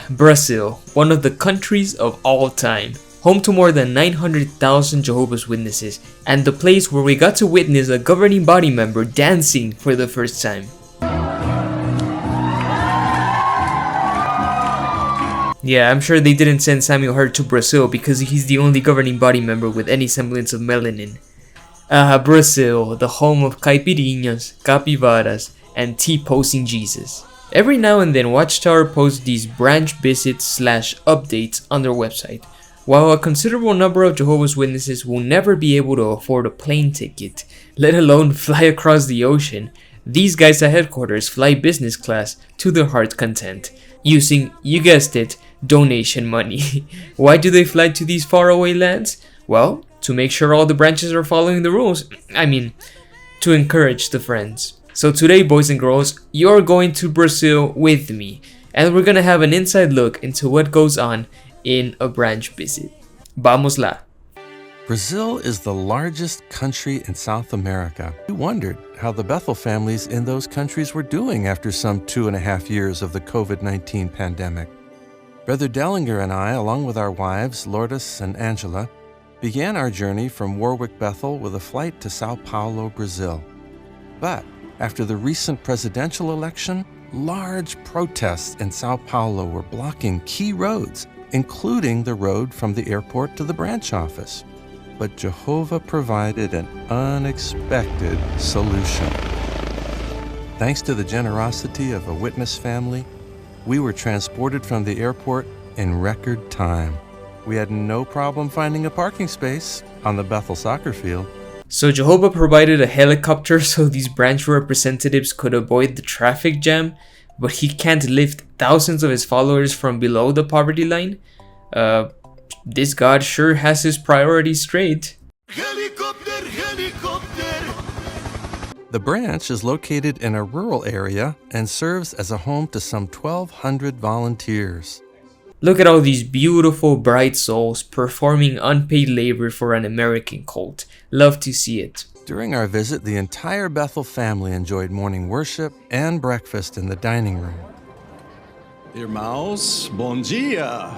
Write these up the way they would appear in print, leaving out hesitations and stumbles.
Brazil, one of the countries of all time, home to more than 900,000 Jehovah's Witnesses, and the place where we got to witness a governing body member dancing for the first time. Yeah, I'm sure they didn't send Samuel Hart to Brazil because he's the only governing body member with any semblance of melanin. Brazil, the home of caipirinhas, capivaras, and T-posing Jesus. Every now and then Watchtower posts these branch visits / updates on their website. While a considerable number of Jehovah's Witnesses will never be able to afford a plane ticket, let alone fly across the ocean, these guys at headquarters fly business class to their heart's content, using, you guessed it, donation money. Why do they fly to these faraway lands? Well, to make sure all the branches are following the rules. I mean, to encourage the friends. So today, boys and girls, you're going to Brazil with me, and we're gonna have an inside look into what goes on in a branch visit. Vamos lá! Brazil is the largest country in South America. We wondered how the Bethel families in those countries were doing after some 2.5 years of the COVID-19 pandemic. Brother Dellinger and I, along with our wives, Lourdes and Angela, began our journey from Warwick Bethel with a flight to Sao Paulo, Brazil. But after the recent presidential election, large protests in Sao Paulo were blocking key roads, including the road from the airport to the branch office. But Jehovah provided an unexpected solution. Thanks to the generosity of a witness family, we were transported from the airport in record time. We had no problem finding a parking space on the Bethel soccer field. So Jehovah provided a helicopter so these branch representatives could avoid the traffic jam, but he can't lift thousands of his followers from below the poverty line? This God sure has his priorities straight. Helicopter, helicopter. The branch is located in a rural area and serves as a home to some 1,200 volunteers. Look at all these beautiful, bright souls performing unpaid labor for an American cult. Love to see it. During our visit, the entire Bethel family enjoyed morning worship and breakfast in the dining room. Irmãos, bom dia.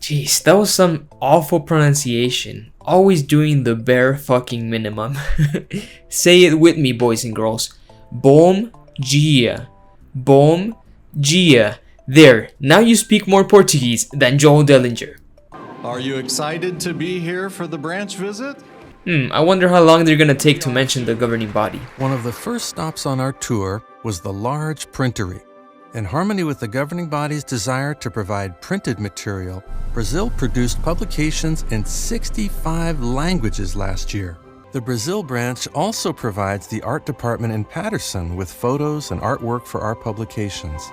Jeez, that was some awful pronunciation. Always doing the bare fucking minimum. Say it with me, boys and girls. Bom dia. Bom dia. There, now you speak more Portuguese than Joel Dellinger. Are you excited to be here for the branch visit? I wonder how long they're gonna take to mention the governing body. One of the first stops on our tour was the large printery. In harmony with the governing body's desire to provide printed material, Brazil produced publications in 65 languages last year. The Brazil branch also provides the art department in Patterson with photos and artwork for our publications.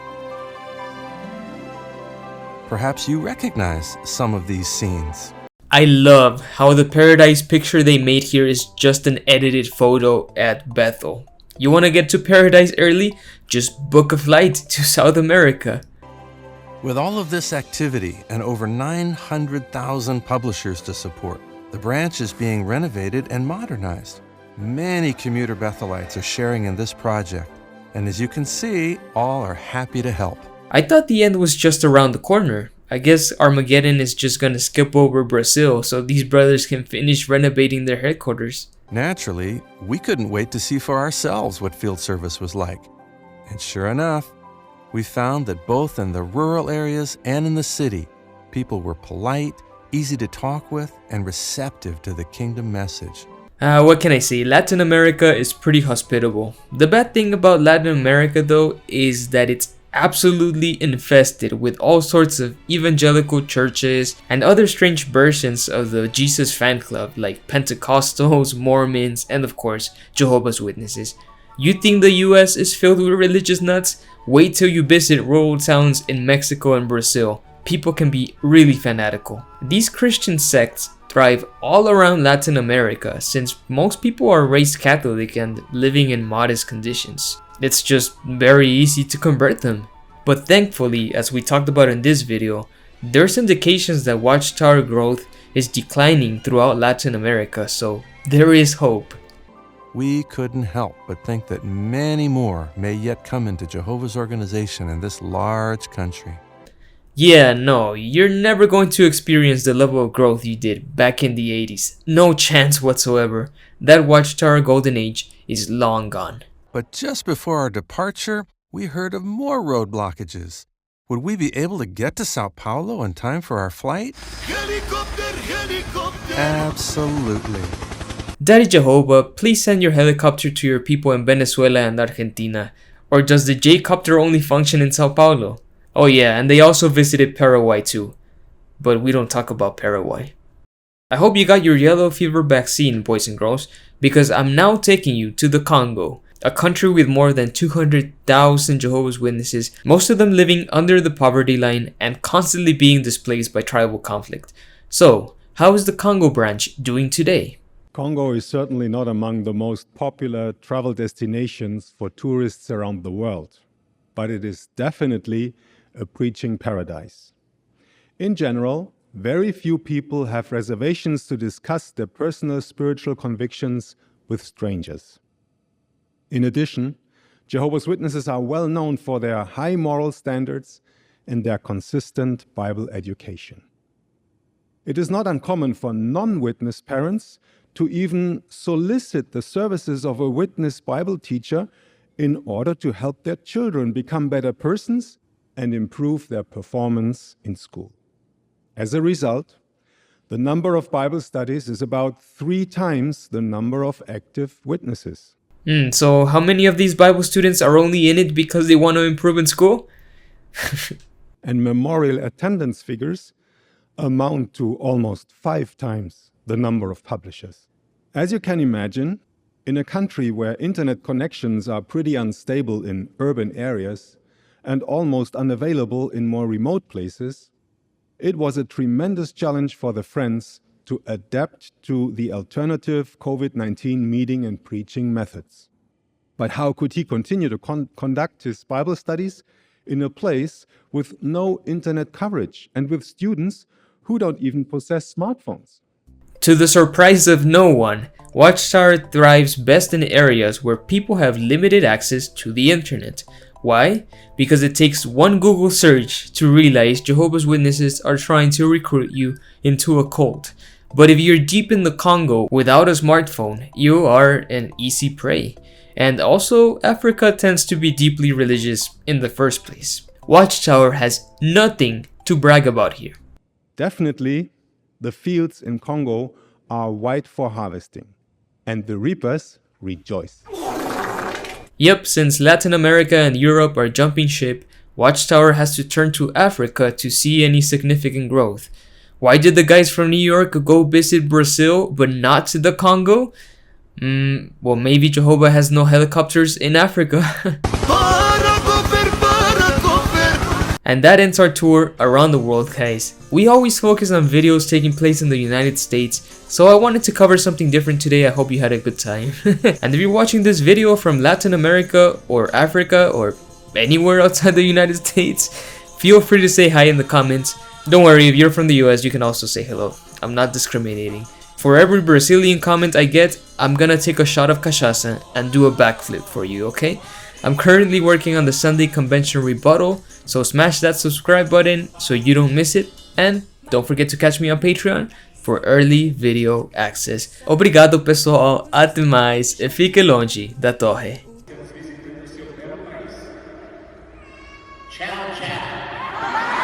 Perhaps you recognize some of these scenes. I love how the paradise picture they made here is just an edited photo at Bethel. You want to get to paradise early? Just book a flight to South America. With all of this activity and over 900,000 publishers to support, the branch is being renovated and modernized. Many commuter Bethelites are sharing in this project, and as you can see, all are happy to help. I thought the end was just around the corner. I guess Armageddon is just gonna skip over Brazil so these brothers can finish renovating their headquarters. Naturally, we couldn't wait to see for ourselves what field service was like. And sure enough, we found that both in the rural areas and in the city, people were polite, easy to talk with, and receptive to the kingdom message. What can I say? Latin America is pretty hospitable. The bad thing about Latin America though is that it's absolutely infested with all sorts of evangelical churches and other strange versions of the Jesus fan club like Pentecostals, Mormons, and of course Jehovah's Witnesses. You think the US is filled with religious nuts? Wait till you visit rural towns in Mexico and Brazil. People can be really fanatical. These Christian sects thrive all around Latin America since most people are raised Catholic and living in modest conditions. It's just very easy to convert them. But thankfully, as we talked about in this video, there's indications that Watchtower growth is declining throughout Latin America, so there is hope. We couldn't help but think that many more may yet come into Jehovah's organization in this large country. Yeah, no, you're never going to experience the level of growth you did back in the 80s. No chance whatsoever. That Watchtower golden age is long gone. But just before our departure, we heard of more road blockages. Would we be able to get to Sao Paulo in time for our flight? Helicopter! Absolutely. Daddy Jehovah, please send your helicopter to your people in Venezuela and Argentina. Or does the J-copter only function in Sao Paulo? Oh yeah, and they also visited Paraguay too. But we don't talk about Paraguay. I hope you got your yellow fever vaccine, boys and girls, because I'm now taking you to the Congo, a country with more than 200,000 Jehovah's Witnesses, most of them living under the poverty line and constantly being displaced by tribal conflict. So, how is the Congo branch doing today? Congo is certainly not among the most popular travel destinations for tourists around the world, but it is definitely a preaching paradise. In general, very few people have reservations to discuss their personal spiritual convictions with strangers. In addition, Jehovah's Witnesses are well known for their high moral standards and their consistent Bible education. It is not uncommon for non-witness parents to even solicit the services of a witness Bible teacher in order to help their children become better persons and improve their performance in school. As a result, the number of Bible studies is about 3 times the number of active witnesses. So how many of these Bible students are only in it because they want to improve in school? And memorial attendance figures amount to almost 5 times the number of publishers. As you can imagine, in a country where internet connections are pretty unstable in urban areas and almost unavailable in more remote places, it was a tremendous challenge for the Friends to adapt to the alternative COVID-19 meeting and preaching methods. But how could he continue to conduct his Bible studies in a place with no internet coverage and with students who don't even possess smartphones? To the surprise of no one, Watchtower thrives best in areas where people have limited access to the internet. Why? Because it takes one Google search to realize Jehovah's Witnesses are trying to recruit you into a cult. But if you're deep in the Congo without a smartphone, you are an easy prey. And also, Africa tends to be deeply religious in the first place. Watchtower has nothing to brag about here. Definitely, the fields in Congo are white for harvesting, and the reapers rejoice. Yep, since Latin America and Europe are jumping ship, Watchtower has to turn to Africa to see any significant growth. Why did the guys from New York go visit Brazil but not to the Congo? Well, maybe Jehovah has no helicopters in Africa. And that ends our tour around the world, guys. We always focus on videos taking place in the United States, so I wanted to cover something different today. I hope you had a good time. And if you're watching this video from Latin America or Africa or anywhere outside the United States, feel free to say hi in the comments. Don't worry, if you're from the US, you can also say hello. I'm not discriminating. For every Brazilian comment I get, I'm gonna take a shot of cachaça and do a backflip for you, okay? I'm currently working on the Sunday convention rebuttal, so smash that subscribe button so you don't miss it, and don't forget to catch me on Patreon for early video access. Obrigado pessoal, até mais e fique longe da torre. Ciao, ciao.